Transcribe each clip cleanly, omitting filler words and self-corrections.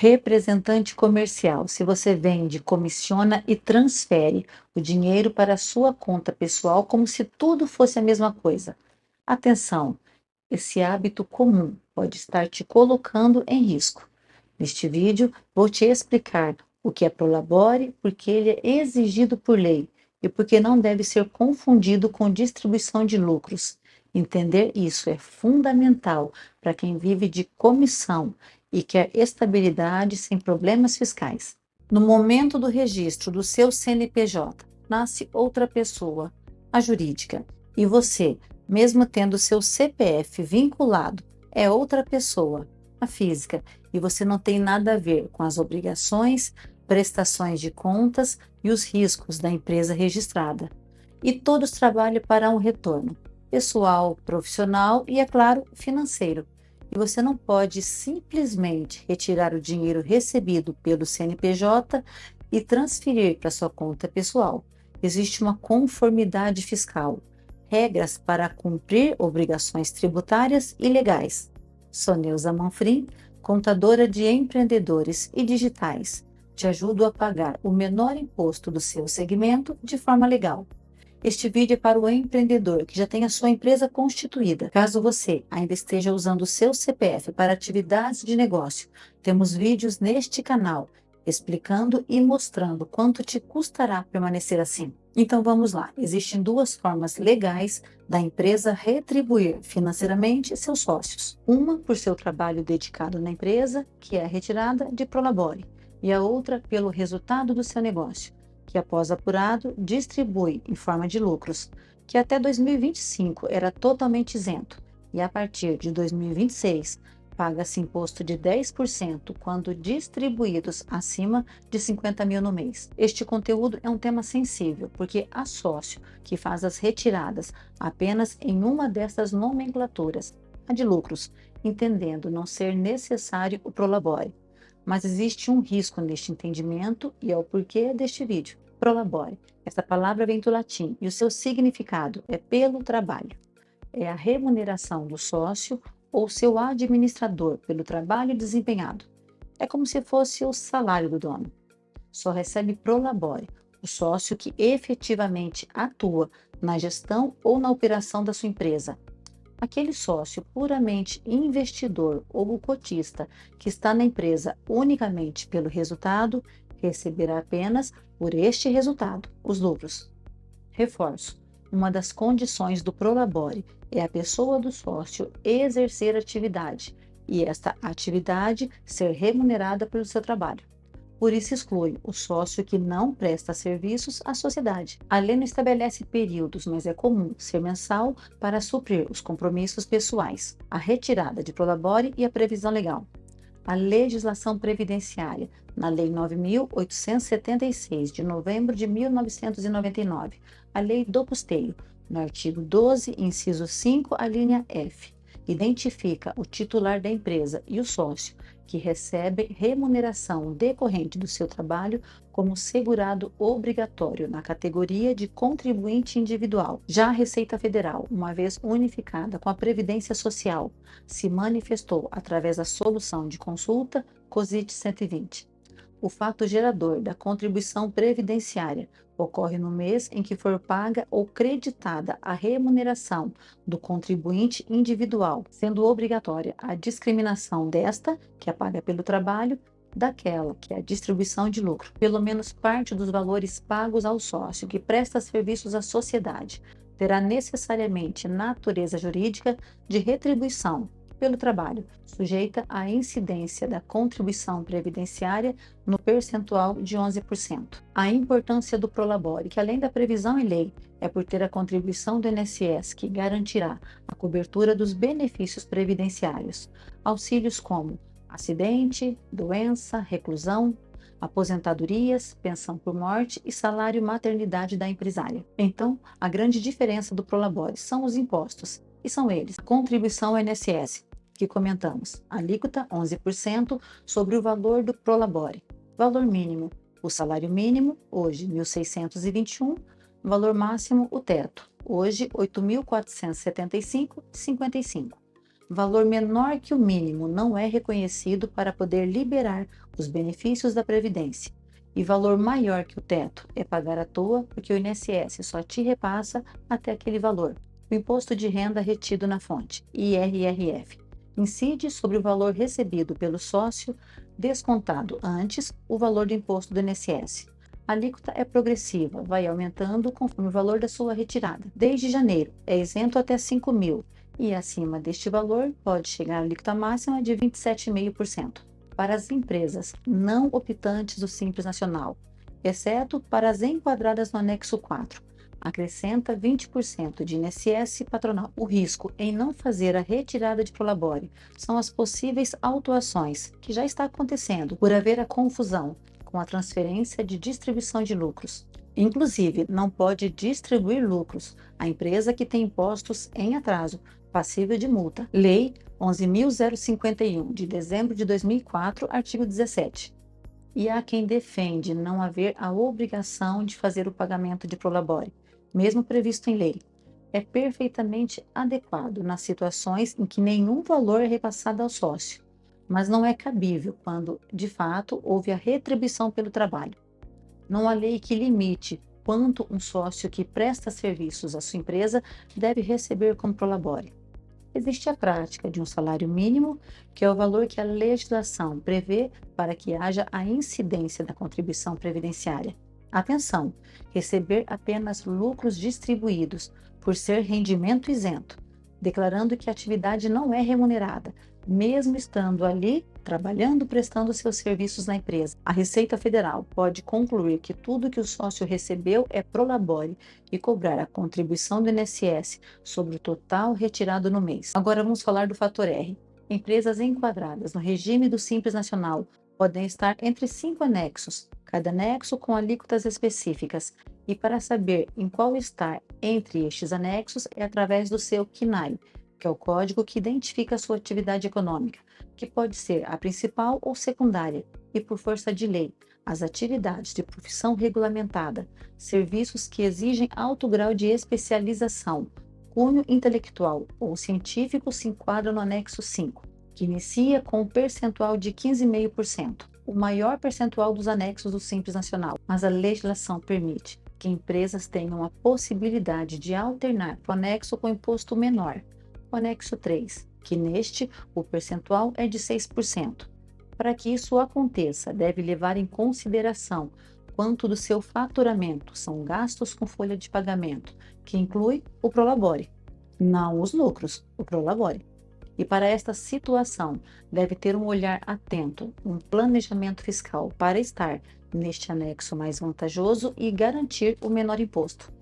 Representante comercial, se você vende, comissiona e transfere o dinheiro para a sua conta pessoal como se tudo fosse a mesma coisa. Atenção, esse hábito comum pode estar te colocando em risco. Neste vídeo, vou te explicar o que é Prolabore, porque ele é exigido por lei e porque não deve ser confundido com distribuição de lucros. Entender isso é fundamental para quem vive de comissão e quer estabilidade sem problemas fiscais. No momento do registro do seu CNPJ, nasce outra pessoa, a jurídica, e você, mesmo tendo seu CPF vinculado, é outra pessoa, a física, e você não tem nada a ver com as obrigações, prestações de contas e os riscos da empresa registrada. E todos trabalham para um retorno pessoal, profissional e, é claro, financeiro. E você não pode simplesmente retirar o dinheiro recebido pelo CNPJ e transferir para sua conta pessoal. Existe uma conformidade fiscal, regras para cumprir obrigações tributárias e legais. Sou Neuza Manfrim, contadora de empreendedores e digitais. Te ajudo a pagar o menor imposto do seu segmento de forma legal. Este vídeo é para o empreendedor que já tem a sua empresa constituída. Caso você ainda esteja usando o seu CPF para atividades de negócio, temos vídeos neste canal explicando e mostrando quanto te custará permanecer assim. Então vamos lá, existem duas formas legais da empresa retribuir financeiramente seus sócios. Uma por seu trabalho dedicado na empresa, que é a retirada de Prolabore, e a outra pelo resultado do seu negócio, que após apurado distribui em forma de lucros, que até 2025 era totalmente isento, e a partir de 2026 paga-se imposto de 10% quando distribuídos acima de 50 mil no mês. Este conteúdo é um tema sensível, porque há sócio que faz as retiradas apenas em uma dessas nomenclaturas, a de lucros, entendendo não ser necessário o Prolabore. Mas existe um risco neste entendimento e é o porquê deste vídeo. Prolabore. Essa palavra vem do latim e o seu significado é pelo trabalho. É a remuneração do sócio ou seu administrador pelo trabalho desempenhado. É como se fosse o salário do dono. Só recebe Prolabore o sócio que efetivamente atua na gestão ou na operação da sua empresa. Aquele sócio puramente investidor ou cotista que está na empresa unicamente pelo resultado, receberá apenas por este resultado os lucros. Reforço: uma das condições do Prolabore é a pessoa do sócio exercer atividade e esta atividade ser remunerada pelo seu trabalho. Por isso exclui o sócio que não presta serviços à sociedade. A lei não estabelece períodos, mas é comum ser mensal para suprir os compromissos pessoais, a retirada de Prolabore e a previsão legal. A legislação previdenciária, na Lei 9.876, de novembro de 1999, a Lei do Custeio, no artigo 12, inciso 5, a linha F, identifica o titular da empresa e o sócio que recebe remuneração decorrente do seu trabalho como segurado obrigatório na categoria de contribuinte individual. Já a Receita Federal, uma vez unificada com a Previdência Social, se manifestou através da solução de consulta COSIT 120. O fato gerador da contribuição previdenciária ocorre no mês em que for paga ou creditada a remuneração do contribuinte individual, sendo obrigatória a discriminação desta, que é paga pelo trabalho, daquela, que é a distribuição de lucro. Pelo menos parte dos valores pagos ao sócio que presta serviços à sociedade terá necessariamente natureza jurídica de retribuição pelo trabalho, sujeita à incidência da contribuição previdenciária no percentual de 11%. A importância do Prolabore, que além da previsão em lei, é por ter a contribuição do INSS que garantirá a cobertura dos benefícios previdenciários, auxílios como acidente, doença, reclusão, aposentadorias, pensão por morte e salário maternidade da empresária. Então, a grande diferença do Prolabore são os impostos, e são eles: a contribuição ao INSS, que comentamos, alíquota 11% sobre o valor do Prolabore. Valor mínimo: o salário mínimo, hoje 1.621, valor máximo, o teto, hoje 8.475,55. Valor menor que o mínimo não é reconhecido para poder liberar os benefícios da Previdência. E valor maior que o teto é pagar à toa, porque o INSS só te repassa até aquele valor. O Imposto de Renda Retido na Fonte, IRRF, incide sobre o valor recebido pelo sócio, descontado antes o valor do imposto do INSS. A alíquota é progressiva, vai aumentando conforme o valor da sua retirada. Desde janeiro, é isento até 5 mil, e acima deste valor pode chegar a alíquota máxima de 27,5% para as empresas não optantes do Simples Nacional, exceto para as enquadradas no anexo 4. Acrescenta 20% de INSS patronal. O risco em não fazer a retirada de prolabore são as possíveis autuações, que já está acontecendo, por haver a confusão com a transferência de distribuição de lucros. Inclusive, não pode distribuir lucros a empresa que tem impostos em atraso, passível de multa. Lei 11.051, de dezembro de 2004, artigo 17. E há quem defende não haver a obrigação de fazer o pagamento de prolabore, mesmo previsto em lei. É perfeitamente adequado nas situações em que nenhum valor é repassado ao sócio, mas não é cabível quando, de fato, houve a retribuição pelo trabalho. Não há lei que limite quanto um sócio que presta serviços à sua empresa deve receber como prolabore. Existe a prática de um salário mínimo, que é o valor que a legislação prevê para que haja a incidência da contribuição previdenciária. Atenção, receber apenas lucros distribuídos por ser rendimento isento, declarando que a atividade não é remunerada, mesmo estando ali trabalhando, prestando seus serviços na empresa. A Receita Federal pode concluir que tudo que o sócio recebeu é prolabore e cobrar a contribuição do INSS sobre o total retirado no mês. Agora vamos falar do fator R. Empresas enquadradas no regime do Simples Nacional podem estar entre 5 anexos, cada anexo com alíquotas específicas. E para saber em qual estar entre estes anexos é através do seu CNAE, que é o código que identifica a sua atividade econômica, que pode ser a principal ou secundária, e por força de lei, as atividades de profissão regulamentada, serviços que exigem alto grau de especialização, cunho intelectual ou científico se enquadram no anexo 5, que inicia com um percentual de 15,5%, o maior percentual dos anexos do Simples Nacional, mas a legislação permite que empresas tenham a possibilidade de alternar o anexo com imposto menor, o anexo 3, que neste o percentual é de 6%. Para que isso aconteça, deve levar em consideração quanto do seu faturamento são gastos com folha de pagamento, que inclui o prolabore, não os lucros, o prolabore. E para esta situação, deve ter um olhar atento, um planejamento fiscal para estar neste anexo mais vantajoso e garantir o menor imposto.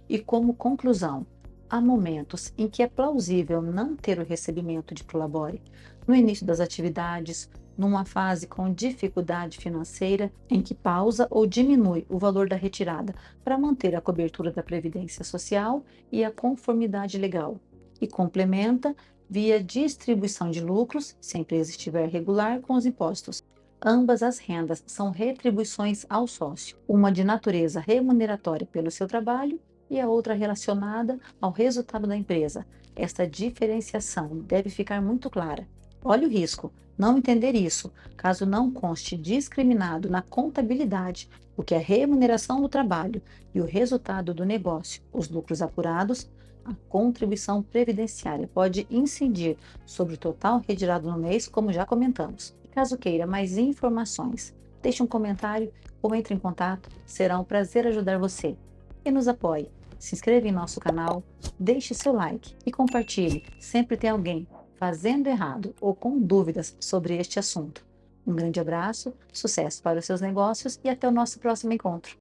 E como conclusão, há momentos em que é plausível não ter o recebimento de prolabore, no início das atividades, numa fase com dificuldade financeira, em que pausa ou diminui o valor da retirada para manter a cobertura da Previdência Social e a conformidade legal, e complementa via distribuição de lucros, se a empresa estiver regular, com os impostos. Ambas as rendas são retribuições ao sócio, uma de natureza remuneratória pelo seu trabalho e a outra relacionada ao resultado da empresa. Esta diferenciação deve ficar muito clara. Olhe o risco, não entender isso, caso não conste discriminado na contabilidade o que é remuneração do trabalho e o resultado do negócio, os lucros apurados, a contribuição previdenciária pode incidir sobre o total retirado no mês, como já comentamos. Caso queira mais informações, deixe um comentário ou entre em contato, será um prazer ajudar você. E nos apoie, se inscreva em nosso canal, deixe seu like e compartilhe, sempre tem alguém fazendo errado ou com dúvidas sobre este assunto. Um grande abraço, sucesso para os seus negócios e até o nosso próximo encontro.